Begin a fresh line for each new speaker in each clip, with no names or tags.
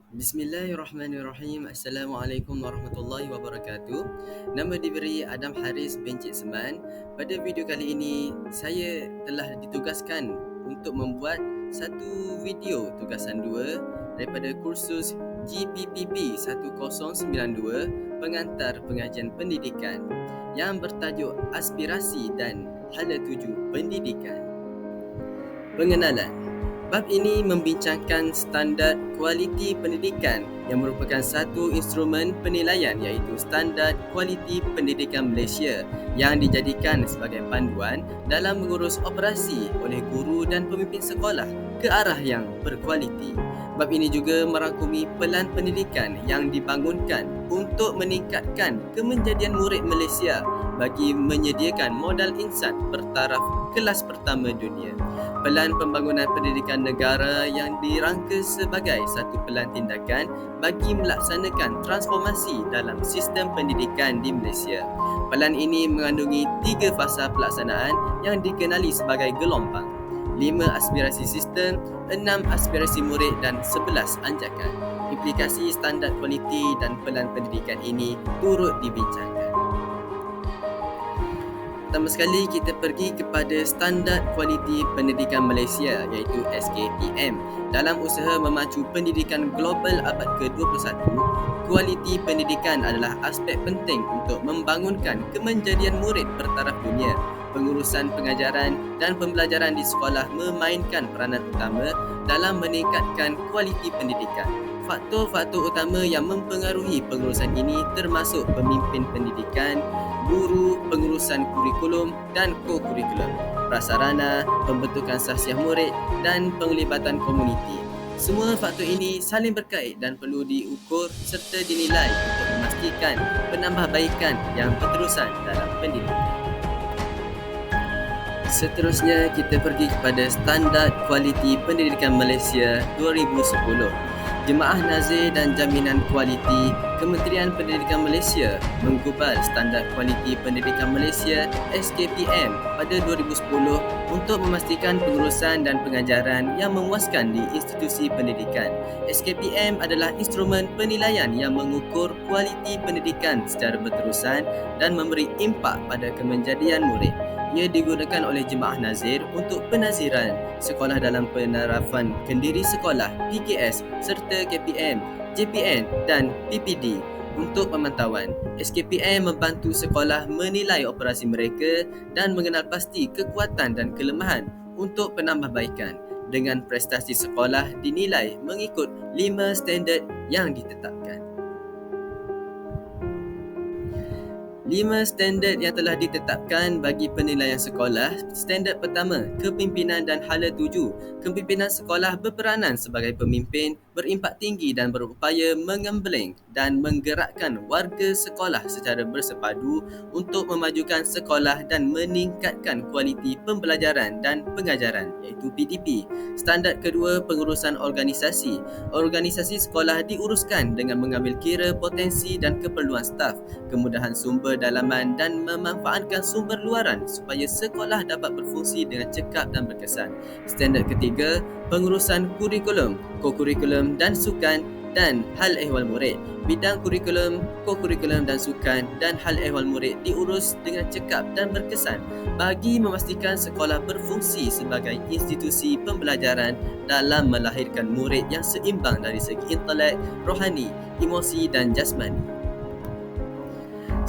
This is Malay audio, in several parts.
Bismillahirrahmanirrahim. Assalamualaikum warahmatullahi wabarakatuh. Nama diberi Adam Haris bin Cik Seman. Pada video kali ini, saya telah ditugaskan untuk membuat satu video tugasan 2 daripada kursus GPPB 1092 Pengantar Pengajian Pendidikan yang bertajuk Aspirasi dan Hala Tuju Pendidikan. Pengenalan. Bab ini membincangkan standard kualiti pendidikan yang merupakan satu instrumen penilaian iaitu Standard Kualiti Pendidikan Malaysia yang dijadikan sebagai panduan dalam mengurus operasi oleh guru dan pemimpin sekolah ke arah yang berkualiti. Bab ini juga merangkumi pelan pendidikan yang dibangunkan untuk meningkatkan kemenjadian murid Malaysia bagi menyediakan modal insan bertaraf kelas pertama dunia. Pelan pembangunan pendidikan negara yang dirangka sebagai satu pelan tindakan bagi melaksanakan transformasi dalam sistem pendidikan di Malaysia. Pelan ini mengandungi 3 fasa pelaksanaan yang dikenali sebagai gelombang, 5 aspirasi sistem, 6 aspirasi murid dan 11 anjakan. Implikasi standard kualiti dan pelan pendidikan ini turut dibincangkan. Pertama sekali kita pergi kepada Standard Kualiti Pendidikan Malaysia iaitu SKPM. Dalam usaha memacu pendidikan global abad ke-21, kualiti pendidikan adalah aspek penting untuk membangunkan kemenjadian murid bertaraf dunia. Pengurusan pengajaran dan pembelajaran di sekolah memainkan peranan utama dalam meningkatkan kualiti pendidikan. Faktor-faktor utama yang mempengaruhi pengurusan ini termasuk pemimpin pendidikan, guru, pengurusan kurikulum dan ko-kurikulum, prasarana, pembentukan sahsiah murid dan penglibatan komuniti. Semua faktor ini saling berkait dan perlu diukur serta dinilai untuk memastikan penambahbaikan yang berterusan dalam pendidikan. Seterusnya kita pergi kepada Standard Kualiti Pendidikan Malaysia 2010. Jemaah Nazir dan Jaminan Kualiti Kementerian Pendidikan Malaysia menggubal Standard Kualiti Pendidikan Malaysia SKPM pada 2010 untuk memastikan pengurusan dan pengajaran yang memuaskan di institusi pendidikan. SKPM adalah instrumen penilaian yang mengukur kualiti pendidikan secara berterusan dan memberi impak pada kemenjadian murid. Ia digunakan oleh Jemaah Nazir untuk penaziran sekolah dalam penerapan kendiri sekolah PKS serta KPM, JPN dan PPD. Untuk pemantauan, SKPM membantu sekolah menilai operasi mereka dan mengenal pasti kekuatan dan kelemahan untuk penambahbaikan dengan prestasi sekolah dinilai mengikut 5 standard yang ditetapkan. 5 standard yang telah ditetapkan bagi penilaian sekolah. Standard pertama, kepimpinan dan hala tuju. Kepimpinan sekolah berperanan sebagai pemimpin, berimpak tinggi dan berupaya mengembleng dan menggerakkan warga sekolah secara bersepadu untuk memajukan sekolah dan meningkatkan kualiti pembelajaran dan pengajaran iaitu PDP. Standard kedua, pengurusan organisasi. Organisasi sekolah diuruskan dengan mengambil kira potensi dan keperluan staf, kemudahan sumber dalaman dan memanfaatkan sumber luaran supaya sekolah dapat berfungsi dengan cekap dan berkesan. Standard ketiga, pengurusan kurikulum, ko-kurikulum dan sukan dan hal ehwal murid. Bidang kurikulum, ko-kurikulum dan sukan dan hal ehwal murid diurus dengan cekap dan berkesan bagi memastikan sekolah berfungsi sebagai institusi pembelajaran dalam melahirkan murid yang seimbang dari segi intelek, rohani, emosi dan jasmani.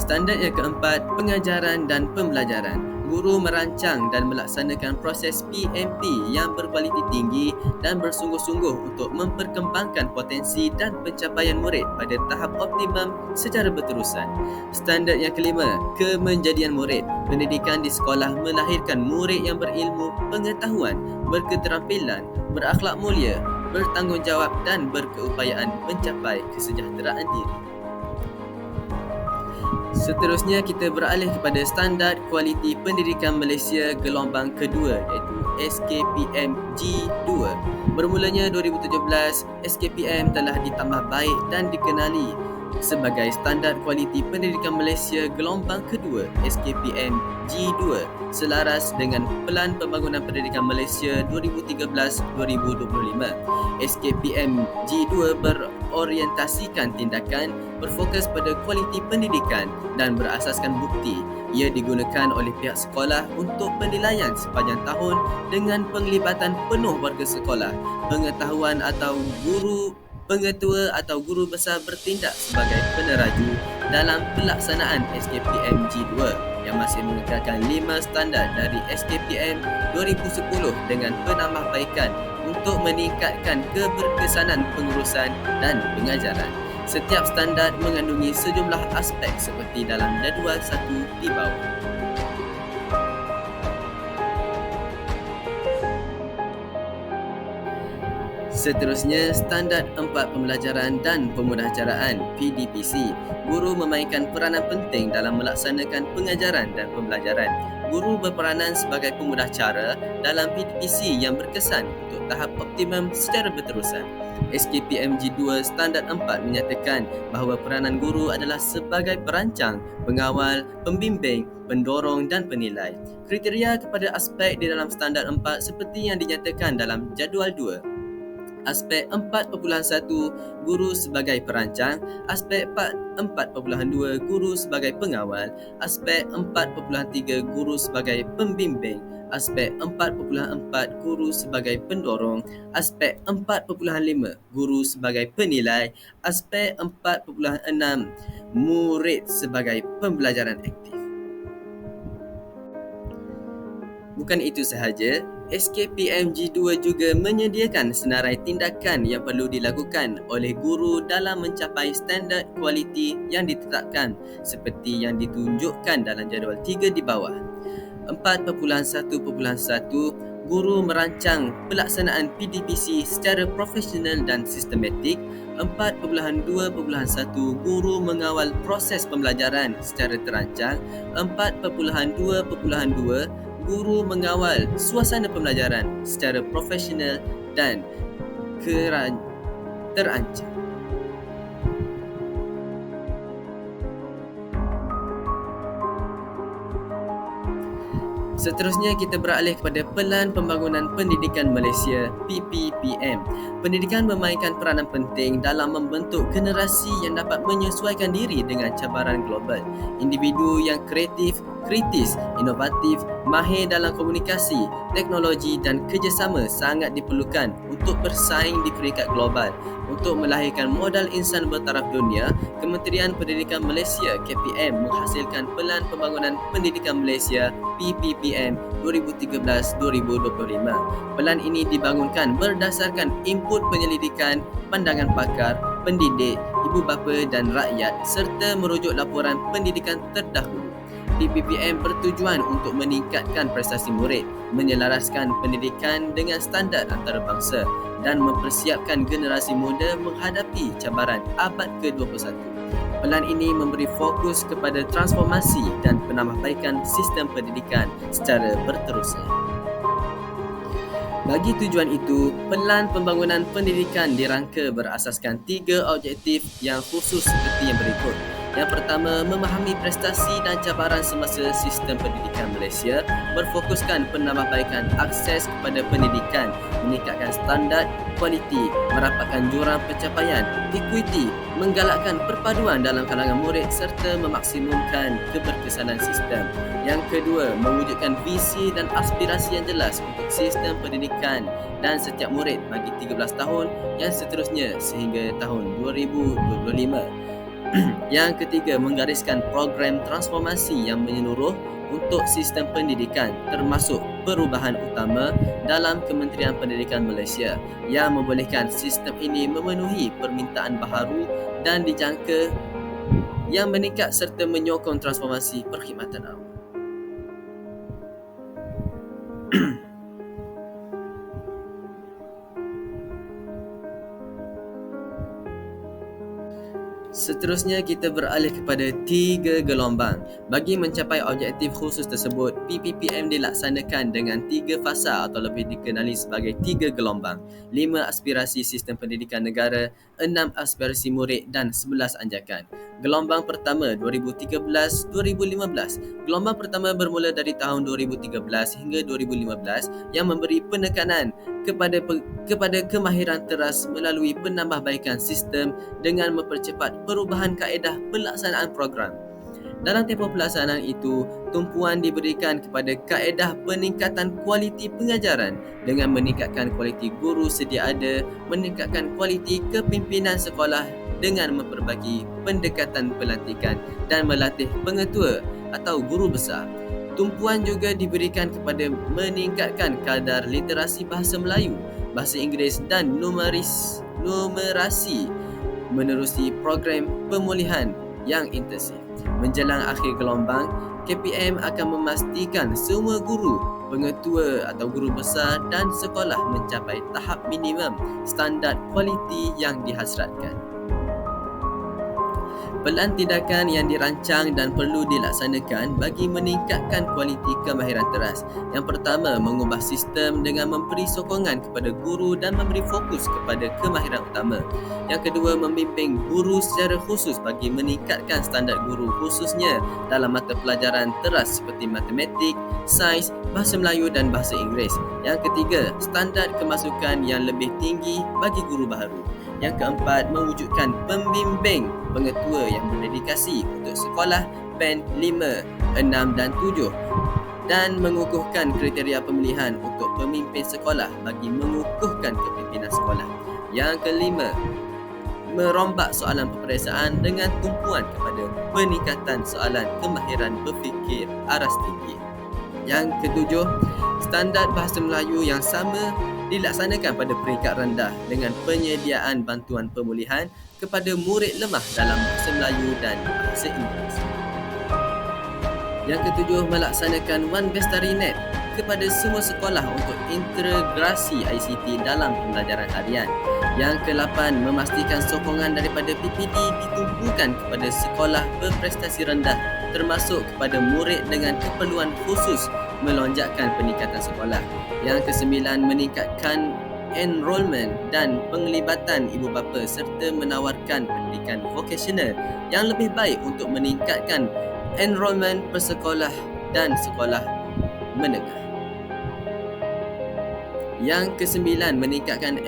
Standard yang keempat, pengajaran dan pembelajaran. Guru merancang dan melaksanakan proses PMP yang berkualiti tinggi dan bersungguh-sungguh untuk memperkembangkan potensi dan pencapaian murid pada tahap optimum secara berterusan. Standard yang kelima, kemenjadian murid. Pendidikan di sekolah melahirkan murid yang berilmu, pengetahuan, berketerampilan, berakhlak mulia, bertanggungjawab dan berkeupayaan mencapai kesejahteraan diri. Seterusnya kita beralih kepada Standard Kualiti Pendidikan Malaysia gelombang kedua iaitu SKPM G2. Bermulanya 2017, SKPM telah ditambah baik dan dikenali sebagai Standard Kualiti Pendidikan Malaysia gelombang kedua SKPM G2 selaras dengan Pelan Pembangunan Pendidikan Malaysia 2013-2025. SKPM G2 mengorientasikan tindakan, berfokus pada kualiti pendidikan dan berasaskan bukti. Ia digunakan oleh pihak sekolah untuk penilaian sepanjang tahun dengan penglibatan penuh warga sekolah, pengetahuan atau guru, pengetua atau guru besar bertindak sebagai peneraju dalam pelaksanaan SKPM G2 yang masih mengekalkan 5 standard dari SKPM 2010 dengan penambahbaikan untuk meningkatkan keberkesanan pengurusan dan pengajaran. Setiap standard mengandungi sejumlah aspek seperti dalam jadual 1 di bawah. Seterusnya, Standard 4 Pembelajaran dan Pemudahcaraan PDPC. Guru memainkan peranan penting dalam melaksanakan pengajaran dan pembelajaran. Guru berperanan sebagai pemudah cara dalam PDPC yang berkesan untuk tahap optimum secara berterusan. SKPM G2 Standard 4 menyatakan bahawa peranan guru adalah sebagai perancang, pengawal, pembimbing, pendorong dan penilai. Kriteria kepada aspek di dalam Standard 4 seperti yang dinyatakan dalam jadual 2. Aspek 4.1 guru sebagai perancang, aspek 4.2 guru sebagai pengawal, aspek 4.3 guru sebagai pembimbing, aspek 4.4 guru sebagai pendorong, aspek 4.5 guru sebagai penilai, aspek 4.6 murid sebagai pembelajaran aktif. Bukan itu sahaja, SKPM G2 juga menyediakan senarai tindakan yang perlu dilakukan oleh guru dalam mencapai standard kualiti yang ditetapkan seperti yang ditunjukkan dalam jadual 3 di bawah. 4.1.1 Guru merancang pelaksanaan PDPC secara profesional dan sistematik. 4.2.1 Guru mengawal proses pembelajaran secara terancang. 4.2.2 Guru mengawal suasana pembelajaran secara profesional dan terancang. Seterusnya kita beralih kepada Pelan Pembangunan Pendidikan Malaysia PPPM. Pendidikan memainkan peranan penting dalam membentuk generasi yang dapat menyesuaikan diri dengan cabaran global. Individu yang kreatif, kritis, inovatif, mahir dalam komunikasi, teknologi dan kerjasama sangat diperlukan untuk bersaing di peringkat global. Untuk melahirkan modal insan bertaraf dunia, Kementerian Pendidikan Malaysia KPM menghasilkan Pelan Pembangunan Pendidikan Malaysia PPPM 2013-2025. Pelan ini dibangunkan berdasarkan input penyelidikan, pandangan pakar, pendidik, ibu bapa dan rakyat serta merujuk laporan pendidikan terdahulu. PPPM bertujuan untuk meningkatkan prestasi murid, menyelaraskan pendidikan dengan standard antarabangsa dan mempersiapkan generasi muda menghadapi cabaran abad ke-21. Pelan ini memberi fokus kepada transformasi dan penambahbaikan sistem pendidikan secara berterusan. Bagi tujuan itu, Pelan Pembangunan Pendidikan dirangka berasaskan 3 objektif yang khusus seperti yang berikut. Yang pertama, memahami prestasi dan cabaran semasa sistem pendidikan Malaysia, berfokuskan penambahbaikan akses kepada pendidikan, meningkatkan standard, kualiti, merapatkan jurang pencapaian, equity, menggalakkan perpaduan dalam kalangan murid serta memaksimumkan keberkesanan sistem. Yang kedua, mewujudkan visi dan aspirasi yang jelas untuk sistem pendidikan dan setiap murid bagi 13 tahun yang seterusnya sehingga tahun 2025. Yang ketiga, menggariskan program transformasi yang menyeluruh untuk sistem pendidikan termasuk perubahan utama dalam Kementerian Pendidikan Malaysia yang membolehkan sistem ini memenuhi permintaan baharu dan dijangka yang meningkat serta menyokong transformasi perkhidmatan awam. Seterusnya kita beralih kepada 3 gelombang. Bagi mencapai objektif khusus tersebut, PPPM dilaksanakan dengan 3 fasa atau lebih dikenali sebagai 3 gelombang. 5 aspirasi sistem pendidikan negara, 6 aspirasi murid dan 11 anjakan. Gelombang pertama 2013-2015. Gelombang pertama bermula dari tahun 2013 hingga 2015 yang memberi penekanan kepada kemahiran teras melalui penambahbaikan sistem dengan mempercepat perubahan kaedah pelaksanaan program. Dalam tempoh pelaksanaan itu, tumpuan diberikan kepada kaedah peningkatan kualiti pengajaran dengan meningkatkan kualiti guru sedia ada, meningkatkan kualiti kepimpinan sekolah dengan memperbagi pendekatan pelantikan dan melatih pengetua atau guru besar. Tumpuan juga diberikan kepada meningkatkan kadar literasi bahasa Melayu, bahasa Inggeris dan numerasi menerusi program pemulihan yang intensif. Menjelang akhir gelombang, KPM akan memastikan semua guru, pengetua atau guru besar dan sekolah mencapai tahap minimum standard kualiti yang dihasratkan. Pelan tindakan yang dirancang dan perlu dilaksanakan bagi meningkatkan kualiti kemahiran teras. Yang pertama, mengubah sistem dengan memberi sokongan kepada guru dan memberi fokus kepada kemahiran utama. Yang kedua, membimbing guru secara khusus bagi meningkatkan standard guru khususnya dalam mata pelajaran teras seperti matematik, sains, bahasa Melayu dan bahasa Inggeris. Yang ketiga, standard kemasukan yang lebih tinggi bagi guru baharu. Yang keempat, mewujudkan pembimbing pengetua yang berdedikasi untuk sekolah band 5, 6 dan 7 dan mengukuhkan kriteria pemilihan untuk pemimpin sekolah bagi mengukuhkan kepimpinan sekolah. Yang kelima, merombak soalan peperiksaan dengan tumpuan kepada peningkatan soalan kemahiran berfikir aras tinggi. Yang ketujuh, standard bahasa Melayu yang sama dilaksanakan pada peringkat rendah dengan penyediaan bantuan pemulihan kepada murid lemah dalam bahasa Melayu dan bahasa Inggeris. Yang ketujuh, melaksanakan One Bestari Net kepada semua sekolah untuk integrasi ICT dalam pembelajaran harian. Yang ke-8, memastikan sokongan daripada PPD ditumpukan kepada sekolah berprestasi rendah termasuk kepada murid dengan keperluan khusus melonjakkan peningkatan sekolah. Yang ke-9, meningkatkan enrolment dan penglibatan ibu bapa serta menawarkan pendidikan vokasional yang lebih baik untuk meningkatkan enrolment persekolah dan sekolah menengah. Yang ke-9, meningkatkan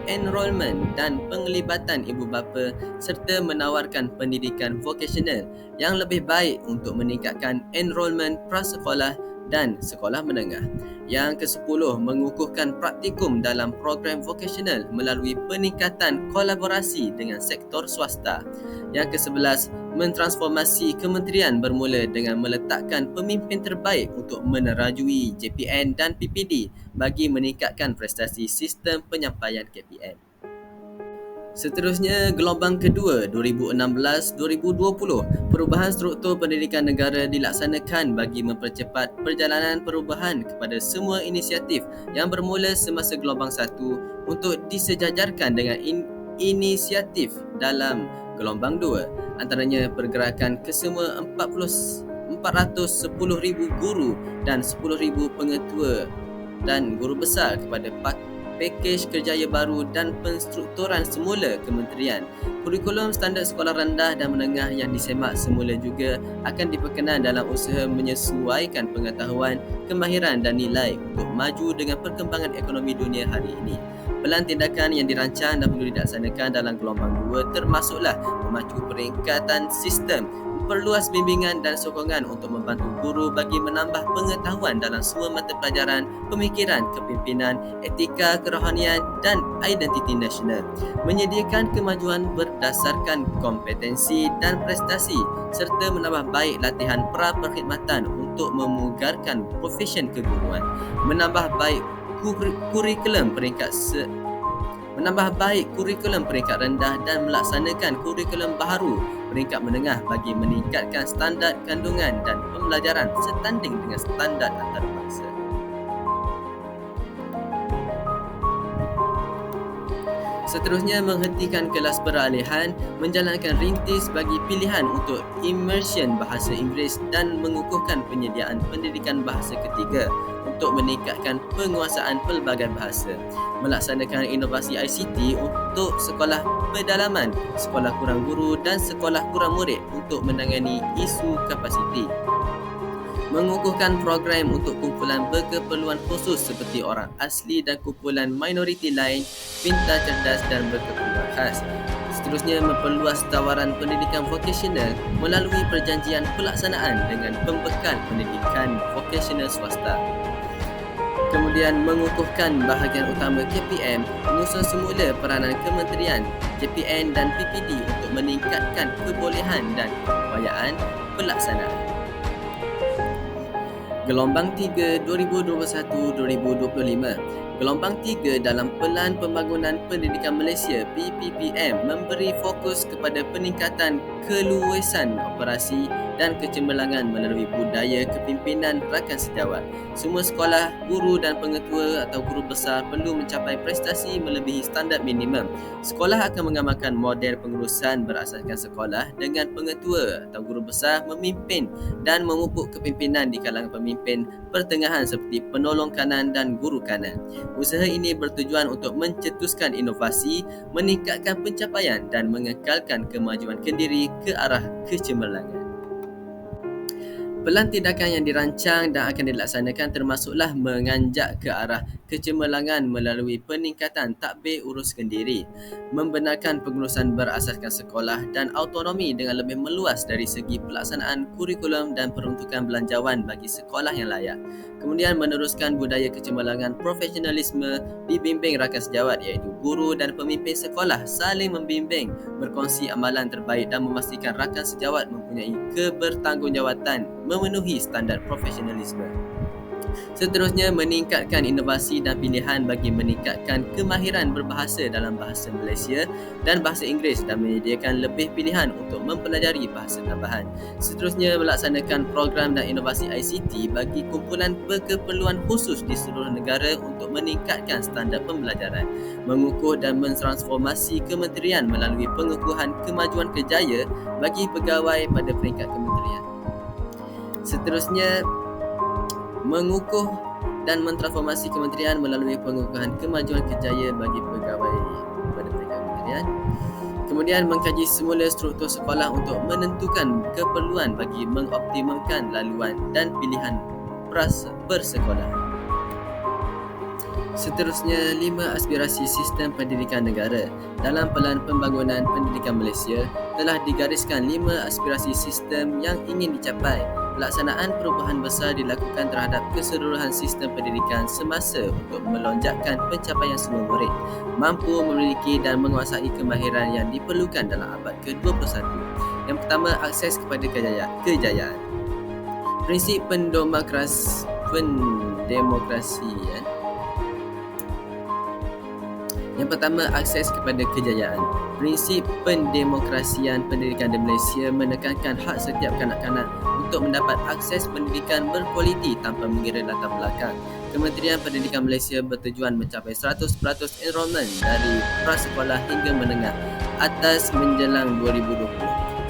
enrolment dan penglibatan ibu bapa serta menawarkan pendidikan vokasional yang lebih baik untuk meningkatkan enrolment prasekolah dan sekolah menengah. Yang ke-10, mengukuhkan praktikum dalam program vokasional melalui peningkatan kolaborasi dengan sektor swasta. Yang ke-11, mentransformasi kementerian bermula dengan meletakkan pemimpin terbaik untuk menerajui JPN dan PPD bagi meningkatkan prestasi sistem penyampaian KPM. Seterusnya, gelombang kedua 2016-2020, perubahan struktur pendidikan negara dilaksanakan bagi mempercepat perjalanan perubahan kepada semua inisiatif yang bermula semasa gelombang 1 untuk disejajarkan dengan inisiatif dalam gelombang 2, antaranya pergerakan kesemua 410,000 guru dan 10,000 pengetua dan guru besar kepada pakej kerjaya baru dan penstrukturan semula kementerian. Kurikulum standard sekolah rendah dan menengah yang disemak semula juga akan diperkenan dalam usaha menyesuaikan pengetahuan, kemahiran dan nilai untuk maju dengan perkembangan ekonomi dunia hari ini. Pelan tindakan yang dirancang dan perlu dilaksanakan dalam gelombang 2 termasuklah memacu peringkatan sistem, perluas bimbingan dan sokongan untuk membantu guru bagi menambah pengetahuan dalam semua mata pelajaran, pemikiran, kepimpinan, etika, kerohanian dan identiti nasional. Menyediakan kemajuan berdasarkan kompetensi dan prestasi serta menambah baik latihan pra-perkhidmatan untuk memugarkan profesion keguruan. Menambah baik kurikulum peringkat rendah dan melaksanakan kurikulum baharu peringkat menengah bagi meningkatkan standard kandungan dan pembelajaran setanding dengan standard antarabangsa. Seterusnya, menghentikan kelas peralihan, menjalankan rintis bagi pilihan untuk immersion bahasa Inggeris dan mengukuhkan penyediaan pendidikan bahasa ketiga untuk meningkatkan penguasaan pelbagai bahasa. Melaksanakan inovasi ICT untuk sekolah pedalaman, sekolah kurang guru dan sekolah kurang murid untuk menangani isu kapasiti. mengukuhkan program untuk kumpulan berkeperluan khusus seperti orang asli dan kumpulan minoriti lain, pintar cerdas dan berkeperluan khas. Seterusnya, memperluas tawaran pendidikan vokasional melalui perjanjian pelaksanaan dengan pembekal pendidikan vokasional swasta. Kemudian, mengukuhkan bahagian utama KPM, menyusun semula peranan kementerian, JPN dan PPD untuk meningkatkan kebolehan dan keupayaan pelaksanaan. Gelombang 3 2021-2025. Gelombang 3 dalam Pelan Pembangunan Pendidikan Malaysia PPPM memberi fokus kepada peningkatan keluasan operasi dan kecemerlangan melalui budaya kepimpinan rakan sejawat. Semua sekolah, guru dan pengetua atau guru besar perlu mencapai prestasi melebihi standard minimum. Sekolah akan mengamalkan model pengurusan berasaskan sekolah dengan pengetua atau guru besar memimpin dan memupuk kepimpinan di kalangan pemimpin pertengahan seperti penolong kanan dan guru kanan. Usaha ini bertujuan untuk mencetuskan inovasi, meningkatkan pencapaian dan mengekalkan kemajuan kendiri ke arah kecemerlangan. Pelan tindakan yang dirancang dan akan dilaksanakan termasuklah menganjak ke arah kecemerlangan melalui peningkatan takbir urus kendiri, membenarkan pengurusan berasaskan sekolah dan autonomi dengan lebih meluas dari segi pelaksanaan kurikulum dan peruntukan belanjawan bagi sekolah yang layak. Kemudian meneruskan budaya kecemerlangan profesionalisme dibimbing rakan sejawat iaitu guru dan pemimpin sekolah saling membimbing, berkongsi amalan terbaik dan memastikan rakan sejawat mempunyai kebertanggungjawatan memenuhi standard profesionalisme. Seterusnya, meningkatkan inovasi dan pilihan bagi meningkatkan kemahiran berbahasa dalam bahasa Malaysia dan bahasa Inggeris dan menyediakan lebih pilihan untuk mempelajari bahasa tambahan. Seterusnya, melaksanakan program dan inovasi ICT bagi kumpulan berkeperluan khusus di seluruh negara untuk meningkatkan standard pembelajaran, mengukuh dan mentransformasi kementerian melalui pengukuhan kemajuan kerjaya bagi pegawai pada peringkat kementerian. Seterusnya, mengukuh dan mentransformasi kementerian melalui pengukuhan kemajuan kerjaya bagi pegawai pada peringkat kementerian. Kemudian, mengkaji semula struktur sekolah untuk menentukan keperluan bagi mengoptimumkan laluan dan pilihan persekolahan. Seterusnya, 5 aspirasi sistem pendidikan negara. Dalam Pelan Pembangunan Pendidikan Malaysia telah digariskan 5 aspirasi sistem yang ingin dicapai. Pelaksanaan perubahan besar dilakukan terhadap keseluruhan sistem pendidikan semasa untuk melonjakkan pencapaian semua murid, mampu memiliki dan menguasai kemahiran yang diperlukan dalam abad ke-21. Yang pertama, akses kepada kejayaan. Prinsip pendemokrasian. Yang pertama, akses kepada kejayaan. Prinsip pendemokrasian pendidikan di Malaysia menekankan hak setiap kanak-kanak untuk mendapat akses pendidikan berkualiti tanpa mengira latar belakang. Kementerian Pendidikan Malaysia bertujuan mencapai 100% enrolment dari prasekolah hingga menengah atas menjelang 2020.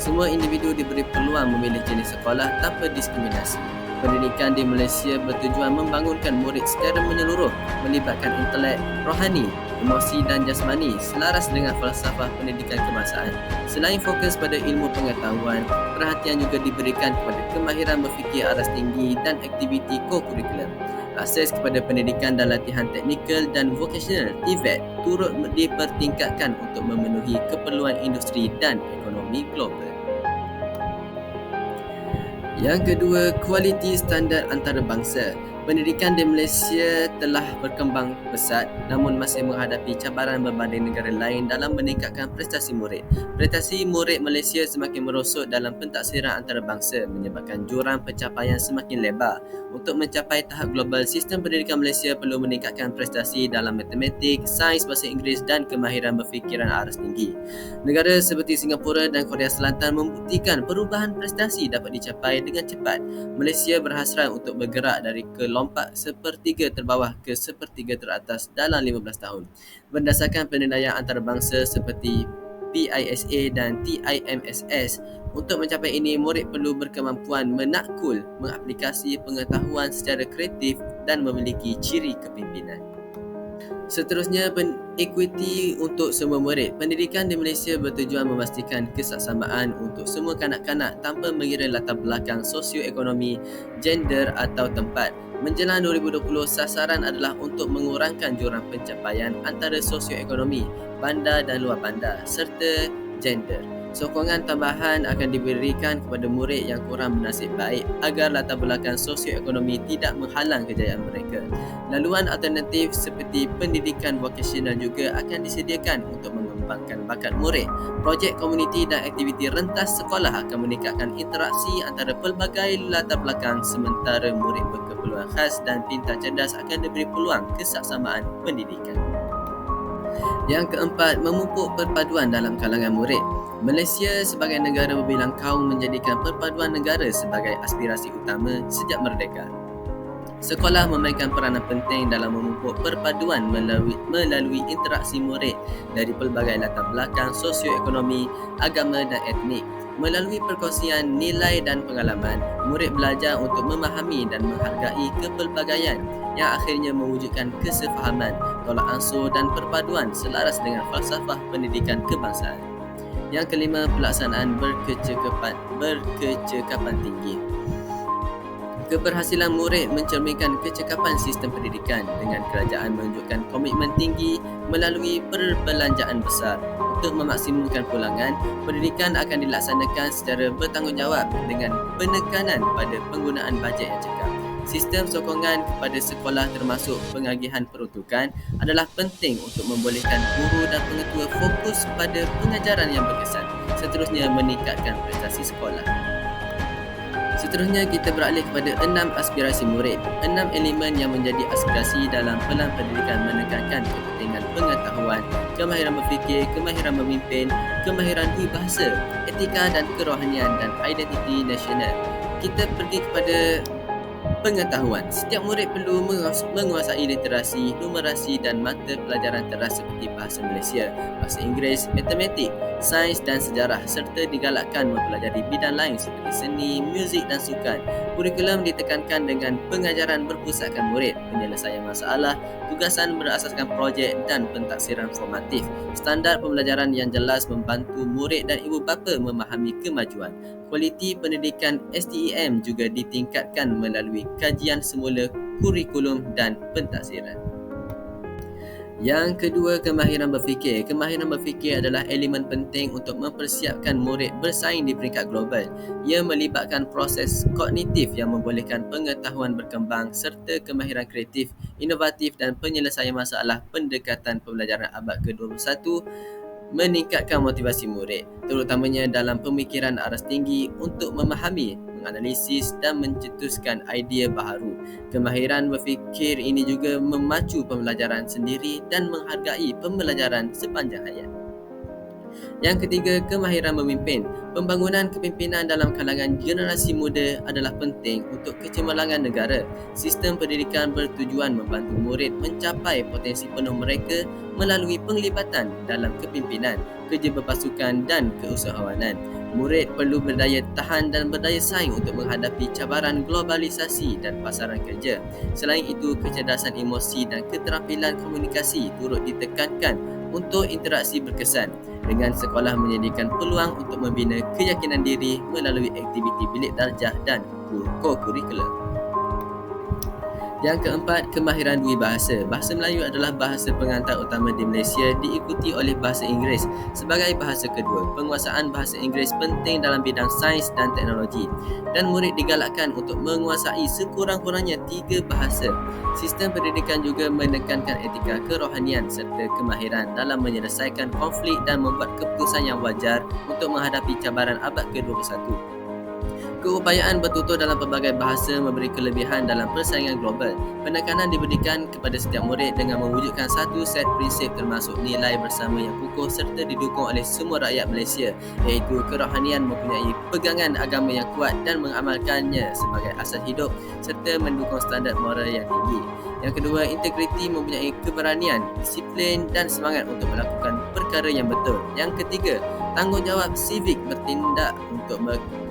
Semua individu diberi peluang memilih jenis sekolah tanpa diskriminasi. Pendidikan di Malaysia bertujuan membangunkan murid secara menyeluruh, melibatkan intelek, rohani, emosi dan jasmani selaras dengan falsafah pendidikan kebangsaan. Selain fokus pada ilmu pengetahuan, perhatian juga diberikan kepada kemahiran berfikir aras tinggi dan aktiviti co-curriculum. Akses kepada pendidikan dan latihan teknikal dan vocational TVET turut dipertingkatkan untuk memenuhi keperluan industri dan ekonomi global. Yang kedua, kualiti standard antarabangsa. Pendidikan di Malaysia telah berkembang pesat namun masih menghadapi cabaran berbanding negara lain dalam meningkatkan prestasi murid. Prestasi murid Malaysia semakin merosot dalam pentaksiran antarabangsa menyebabkan jurang pencapaian semakin lebar. Untuk mencapai tahap global, sistem pendidikan Malaysia perlu meningkatkan prestasi dalam matematik, sains, bahasa Inggeris dan kemahiran berfikiran aras tinggi. Negara seperti Singapura dan Korea Selatan membuktikan perubahan prestasi dapat dicapai dengan cepat. Malaysia berhasrat untuk bergerak dari kelompak sepertiga terbawah ke sepertiga teratas dalam 15 tahun. Berdasarkan penilaian antarabangsa seperti PISA dan TIMSS, untuk mencapai ini, murid perlu berkemampuan menakul, mengaplikasi pengetahuan secara kreatif dan memiliki ciri kepimpinan. Seterusnya, equity untuk semua murid. Pendidikan di Malaysia bertujuan memastikan kesaksamaan untuk semua kanak-kanak tanpa mengira latar belakang sosioekonomi, gender atau tempat. Menjelang 2020, sasaran adalah untuk mengurangkan jurang pencapaian antara sosioekonomi, bandar dan luar bandar serta gender. Sokongan tambahan akan diberikan kepada murid yang kurang bernasib baik agar latar belakang sosioekonomi tidak menghalang kejayaan mereka. Laluan alternatif seperti pendidikan vokasional juga akan disediakan untuk mengembangkan bakat murid. Projek komuniti dan aktiviti rentas sekolah akan meningkatkan interaksi antara pelbagai latar belakang, sementara murid berkeperluan khas dan pintar cerdas akan diberi peluang kesaksamaan pendidikan. Yang keempat, memupuk perpaduan dalam kalangan murid. Malaysia sebagai negara berbilang kaum menjadikan perpaduan negara sebagai aspirasi utama sejak merdeka. Sekolah memainkan peranan penting dalam memupuk perpaduan melalui interaksi murid dari pelbagai latar belakang sosioekonomi, agama dan etnik. Melalui perkongsian nilai dan pengalaman, murid belajar untuk memahami dan menghargai kepelbagaian yang akhirnya mewujudkan kesefahaman, tolak ansur dan perpaduan selaras dengan falsafah pendidikan kebangsaan. Yang kelima, pelaksanaan berkecekapan tinggi. Keberhasilan murid mencerminkan kecekapan sistem pendidikan dengan kerajaan menunjukkan komitmen tinggi melalui perbelanjaan besar. Untuk memaksimumkan pulangan, pendidikan akan dilaksanakan secara bertanggungjawab dengan penekanan pada penggunaan bajet yang cekap. Sistem sokongan kepada sekolah termasuk pengagihan peruntukan adalah penting untuk membolehkan guru dan pengetua fokus pada pengajaran yang berkesan. Seterusnya, meningkatkan prestasi sekolah. Seterusnya, kita beralih kepada 6 aspirasi murid. 6 elemen yang menjadi aspirasi dalam pelan pendidikan menekankan kepentingan pengetahuan, kemahiran berfikir, kemahiran memimpin, kemahiran bahasa, etika dan kerohanian dan identiti nasional. Kita pergi kepada pengetahuan. Setiap murid perlu menguasai literasi, numerasi dan mata pelajaran teras seperti bahasa Malaysia, bahasa Inggeris, matematik, sains dan sejarah serta digalakkan mempelajari bidang lain seperti seni, muzik dan sukan. Kurikulum ditekankan dengan pengajaran berpusatkan murid, penyelesaian masalah, tugasan berasaskan projek dan pentaksiran formatif. Standard pembelajaran yang jelas membantu murid dan ibu bapa memahami kemajuan. Kualiti pendidikan STEM juga ditingkatkan melalui kajian semula kurikulum dan pentaksiran. Yang kedua, kemahiran berfikir. Kemahiran berfikir adalah elemen penting untuk mempersiapkan murid bersaing di peringkat global. Ia melibatkan proses kognitif yang membolehkan pengetahuan berkembang serta kemahiran kreatif, inovatif dan penyelesaian masalah. Pendekatan pembelajaran abad ke-21 meningkatkan motivasi murid, terutamanya dalam pemikiran aras tinggi untuk memahami, menganalisis dan mencetuskan idea baharu. Kemahiran berfikir ini juga memacu pembelajaran sendiri dan menghargai pembelajaran sepanjang hayat. Yang ketiga, kemahiran memimpin. Pembangunan kepimpinan dalam kalangan generasi muda adalah penting untuk kecemerlangan negara. Sistem pendidikan bertujuan membantu murid mencapai potensi penuh mereka melalui penglibatan dalam kepimpinan, kerja berpasukan dan keusahawanan. Murid perlu berdaya tahan dan berdaya saing untuk menghadapi cabaran globalisasi dan pasaran kerja. Selain itu, kecerdasan emosi dan keterampilan komunikasi turut ditekankan untuk interaksi berkesan, dengan sekolah menyediakan peluang untuk membina keyakinan diri melalui aktiviti bilik darjah dan co-curriculum. Yang keempat, kemahiran dua bahasa. Bahasa Melayu adalah bahasa pengantar utama di Malaysia, diikuti oleh bahasa Inggeris sebagai bahasa kedua. Penguasaan bahasa Inggeris penting dalam bidang sains dan teknologi dan murid digalakkan untuk menguasai sekurang-kurangnya 3 bahasa. Sistem pendidikan juga menekankan etika kerohanian serta kemahiran dalam menyelesaikan konflik dan membuat keputusan yang wajar untuk menghadapi cabaran abad ke-21. Keupayaan bertutur dalam pelbagai bahasa memberi kelebihan dalam persaingan global. Penekanan diberikan kepada setiap murid dengan mewujudkan satu set prinsip termasuk nilai bersama yang kukuh serta didukung oleh semua rakyat Malaysia, iaitu kerohanian mempunyai pegangan agama yang kuat dan mengamalkannya sebagai asas hidup serta mendukung standard moral yang tinggi. Yang kedua, integriti mempunyai keberanian, disiplin dan semangat untuk melakukan perkara yang betul. Yang ketiga, tanggungjawab sivik bertindak untuk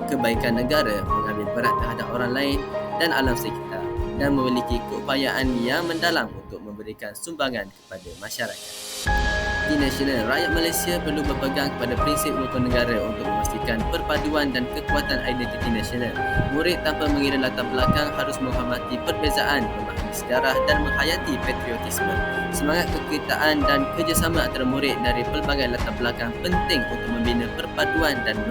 kebaikan negara, mengambil berat terhadap orang lain dan alam sekitar. dan memiliki keupayaan yang mendalam untuk memberikan sumbangan kepada masyarakat. Di nasional, rakyat Malaysia perlu berpegang kepada prinsip rukun negara untuk memastikan perpaduan dan kekuatan identiti nasional. Murid tanpa mengira latar belakang harus menghormati perbezaan, memahami sejarah dan menghayati patriotisme. Semangat kekitaan dan kerjasama antara murid dari pelbagai latar belakang penting untuk membina perpaduan dan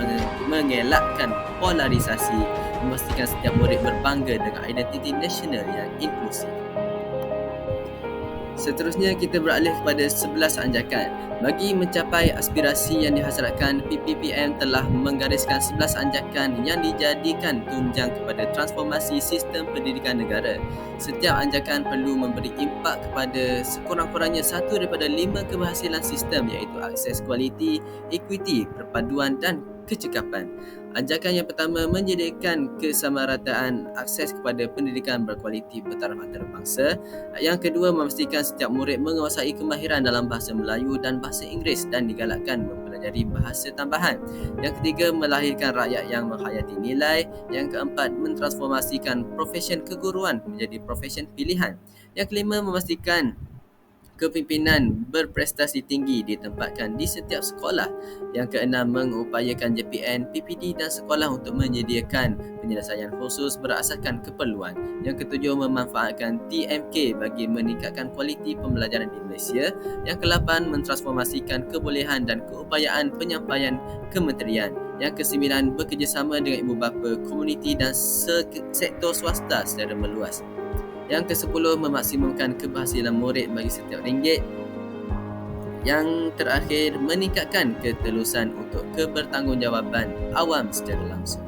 mengelakkan polarisasi, memastikan setiap murid berbangga dengan identiti nasional yang inklusif. Seterusnya, kita beralih kepada 11 anjakan. Bagi mencapai aspirasi yang dihasratkan, PPPM telah menggariskan 11 anjakan yang dijadikan tunjang kepada transformasi sistem pendidikan negara. Setiap anjakan perlu memberi impak kepada sekurang-kurangnya 1 daripada 5 keberhasilan sistem, iaitu akses kualiti, equity, perpaduan dan kecekapan. Anjakan yang pertama menyediakan kesamarataan akses kepada pendidikan berkualiti bertaraf antarabangsa. Yang kedua, memastikan setiap murid menguasai kemahiran dalam bahasa Melayu dan bahasa Inggeris dan digalakkan mempelajari bahasa tambahan. Yang ketiga, melahirkan rakyat yang menghayati nilai. Yang keempat, mentransformasikan profesion keguruan menjadi profesion pilihan. Yang kelima, memastikan kepimpinan berprestasi tinggi ditempatkan di setiap sekolah. Yang keenam, mengupayakan JPN, PPD dan sekolah untuk menyediakan penyelesaian khusus berasaskan keperluan. Yang ketujuh, memanfaatkan TMK bagi meningkatkan kualiti pembelajaran di Malaysia. Yang ke-8, mentransformasikan kebolehan dan keupayaan penyampaian kementerian. Yang ke-9, bekerjasama dengan ibu bapa, komuniti dan sektor swasta secara meluas. Yang ke-10, memaksimumkan keberhasilan murid bagi setiap ringgit. Yang terakhir, meningkatkan ketelusan untuk kebertanggungjawaban awam secara langsung.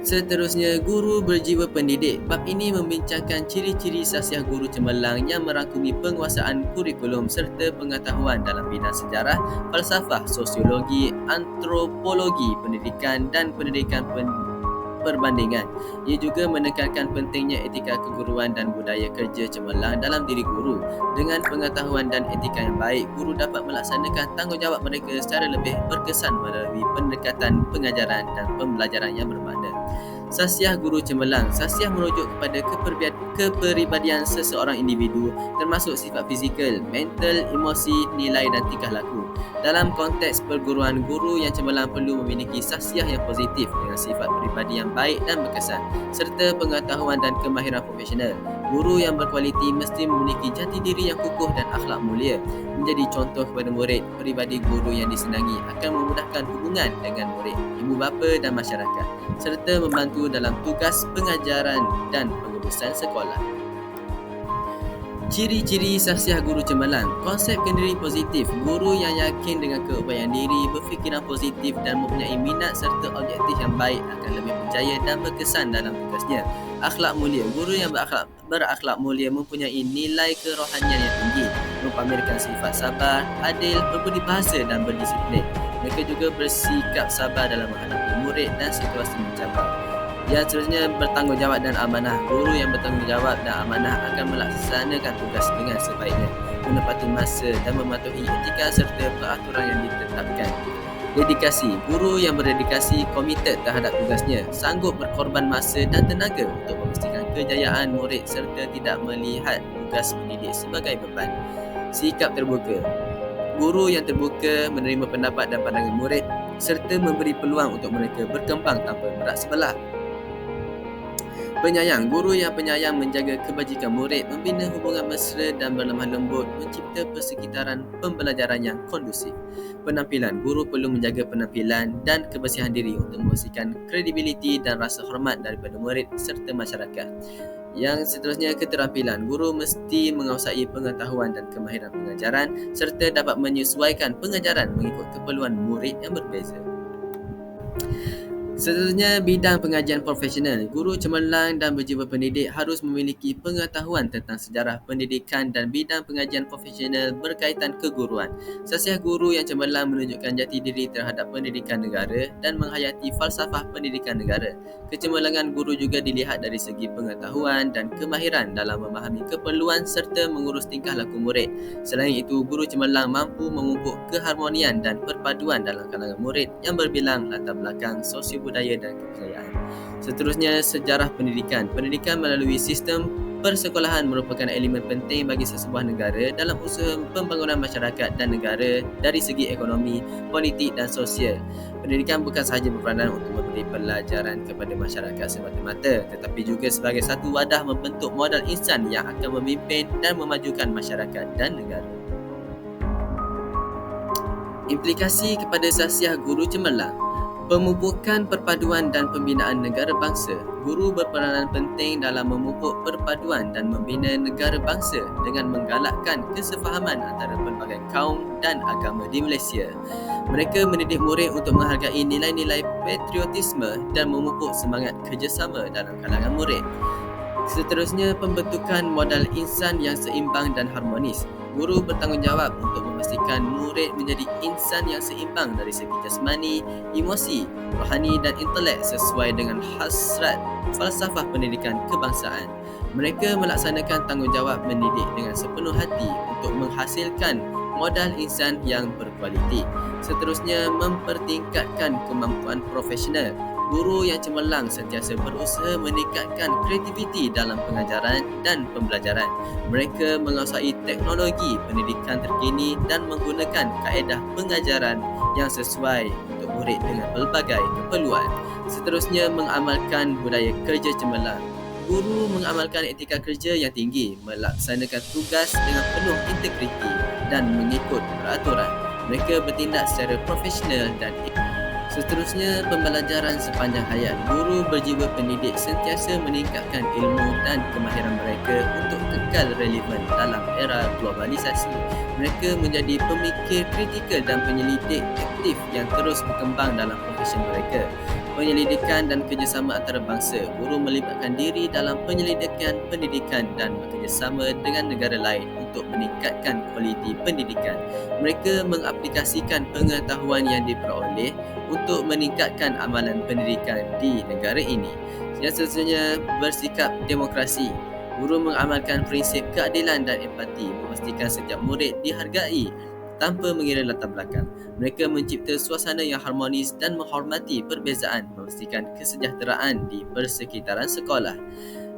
Seterusnya, guru berjiwa pendidik. Bab ini membincangkan ciri-ciri sasiah guru cemerlang yang merangkumi penguasaan kurikulum serta pengetahuan dalam bidang sejarah, falsafah, sosiologi, antropologi pendidikan dan pendidikan perbandingan. Ia juga menekankan pentingnya etika keguruan dan budaya kerja cemerlang dalam diri guru. Dengan pengetahuan dan etika yang baik, guru dapat melaksanakan tanggungjawab mereka secara lebih berkesan melalui pendekatan pengajaran dan pembelajaran yang bermakna. Sasiah guru cemerlang. Sasiah merujuk kepada kepribadian seseorang individu, termasuk sifat fizikal, mental, emosi, nilai dan tingkah laku. Dalam konteks perguruan, guru yang cemerlang perlu memiliki sasiah yang positif dengan sifat peribadi yang baik dan berkesan, serta pengetahuan dan kemahiran profesional. Guru yang berkualiti mesti memiliki jati diri yang kukuh dan akhlak mulia. Menjadi contoh kepada murid, peribadi guru yang disenangi akan memudahkan hubungan dengan murid, ibu bapa dan masyarakat, serta membantu dalam tugas pengajaran dan pengurusan sekolah. Ciri-ciri sasiah guru cemerlang. Konsep kendiri positif. Guru yang yakin dengan keupayaan diri, berfikiran positif dan mempunyai minat serta objektif yang baik akan lebih berjaya dan berkesan dalam tugasnya. Akhlak mulia. Guru yang berakhlak mulia mempunyai nilai kerohanian yang tinggi, mempamerkan sifat sabar, adil, berbudi bahasa dan berdisiplin. Mereka juga bersikap sabar dalam menghadapi murid dan situasi mencabar. Yang seterusnya, bertanggungjawab dan amanah. Guru yang bertanggungjawab dan amanah akan melaksanakan tugas dengan sebaiknya, menepati masa dan mematuhi etika serta peraturan yang ditetapkan. Dedikasi. Guru yang berdedikasi, komited terhadap tugasnya, sanggup berkorban masa dan tenaga untuk memastikan kejayaan murid serta tidak melihat tugas mendidik sebagai beban. Sikap terbuka. Guru yang terbuka menerima pendapat dan pandangan murid serta memberi peluang untuk mereka berkembang tanpa berat sebelah. Penyayang. Guru yang penyayang menjaga kebajikan murid, membina hubungan mesra dan berlemah lembut, mencipta persekitaran pembelajaran yang kondusif. Penampilan. Guru perlu menjaga penampilan dan kebersihan diri untuk memastikan kredibiliti dan rasa hormat daripada murid serta masyarakat. Yang seterusnya, keterampilan. Guru mesti menguasai pengetahuan dan kemahiran pengajaran serta dapat menyesuaikan pengajaran mengikut keperluan murid yang berbeza. Seterusnya, bidang pengajian profesional. Guru cemerlang dan berjiwa pendidik harus memiliki pengetahuan tentang sejarah pendidikan dan bidang pengajian profesional berkaitan keguruan. Sasiah guru yang cemerlang menunjukkan jati diri terhadap pendidikan negara dan menghayati falsafah pendidikan negara. Kecemerlangan guru juga dilihat dari segi pengetahuan dan kemahiran dalam memahami keperluan serta mengurus tingkah laku murid. Selain itu, guru cemerlang mampu memupuk keharmonian dan perpaduan dalam kalangan murid yang berbilang latar belakang sosio budaya dan kepercayaan. Seterusnya, sejarah pendidikan. Pendidikan melalui sistem persekolahan merupakan elemen penting bagi sesebuah negara dalam usaha pembangunan masyarakat dan negara dari segi ekonomi, politik dan sosial. Pendidikan bukan sahaja berperanan untuk memberi pelajaran kepada masyarakat semata-mata, tetapi juga sebagai satu wadah membentuk modal insan yang akan memimpin dan memajukan masyarakat dan negara. Implikasi kepada sasiah guru cemerlang. Pemupukan perpaduan dan pembinaan negara bangsa. Guru berperanan penting dalam memupuk perpaduan dan membina negara bangsa dengan menggalakkan kesefahaman antara pelbagai kaum dan agama di Malaysia. Mereka mendidik murid untuk menghargai nilai-nilai patriotisme dan memupuk semangat kerjasama dalam kalangan murid. Seterusnya, pembentukan modal insan yang seimbang dan harmonis. Guru bertanggungjawab untuk memastikan murid menjadi insan yang seimbang dari segi jasmani, emosi, rohani dan intelek sesuai dengan hasrat falsafah pendidikan kebangsaan. Mereka melaksanakan tanggungjawab mendidik dengan sepenuh hati untuk menghasilkan modal insan yang berkualiti. Seterusnya, mempertingkatkan kemampuan profesional. Guru yang cemerlang sentiasa berusaha meningkatkan kreativiti dalam pengajaran dan pembelajaran. Mereka menguasai teknologi pendidikan terkini dan menggunakan kaedah pengajaran yang sesuai untuk murid dengan pelbagai keperluan. Seterusnya, mengamalkan budaya kerja cemerlang. Guru mengamalkan etika kerja yang tinggi, melaksanakan tugas dengan penuh integriti dan mengikut peraturan. Mereka bertindak secara profesional dan Seterusnya, pembelajaran sepanjang hayat. Guru berjiwa pendidik sentiasa meningkatkan ilmu dan kemahiran mereka untuk kekal relevan dalam era globalisasi. Mereka menjadi pemikir kritikal dan penyelidik aktif yang terus berkembang dalam profesi mereka. Penyelidikan dan kerjasama antarabangsa. Guru melibatkan diri dalam penyelidikan pendidikan dan bekerjasama dengan negara lain untuk meningkatkan kualiti pendidikan. Mereka mengaplikasikan pengetahuan yang diperoleh untuk meningkatkan amalan pendidikan di negara ini. Yang seterusnya, bersikap demokrasi. Guru mengamalkan prinsip keadilan dan empati, memastikan setiap murid dihargai tanpa mengira latar belakang. Mereka mencipta suasana yang harmonis dan menghormati perbezaan, memastikan kesejahteraan di persekitaran sekolah.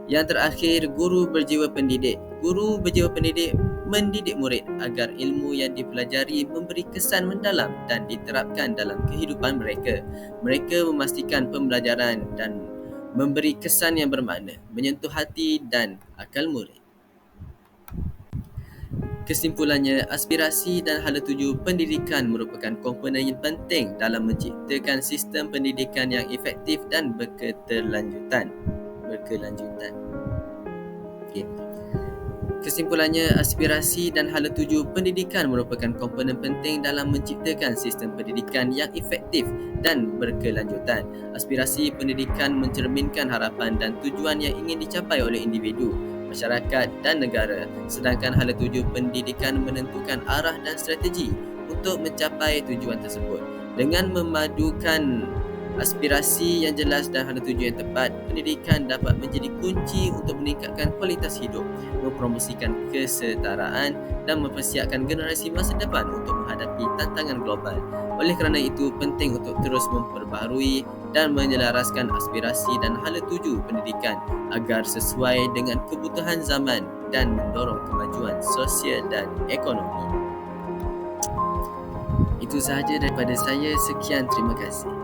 Yang terakhir, guru berjiwa pendidik. Guru berjiwa pendidik mendidik murid agar ilmu yang dipelajari memberi kesan mendalam dan diterapkan dalam kehidupan mereka. Mereka memastikan pembelajaran dan memberi kesan yang bermakna, menyentuh hati dan akal murid. Kesimpulannya, aspirasi dan hala tuju pendidikan merupakan komponen yang penting dalam menciptakan sistem pendidikan yang efektif dan berkelanjutan. Okay. Kesimpulannya, aspirasi dan hala tuju pendidikan merupakan komponen penting dalam menciptakan sistem pendidikan yang efektif dan berkelanjutan. Aspirasi pendidikan mencerminkan harapan dan tujuan yang ingin dicapai oleh individu, masyarakat dan negara, sedangkan hala tuju pendidikan menentukan arah dan strategi untuk mencapai tujuan tersebut. Dengan memadukan aspirasi yang jelas dan hala tuju yang tepat, pendidikan dapat menjadi kunci untuk meningkatkan kualitas hidup, mempromosikan kesetaraan dan mempersiapkan generasi masa depan untuk menghadapi tantangan global. Oleh kerana itu, penting untuk terus memperbaharui dan menyelaraskan aspirasi dan hala tuju pendidikan agar sesuai dengan kebutuhan zaman dan mendorong kemajuan sosial dan ekonomi. Itu sahaja daripada saya. Sekian, terima kasih.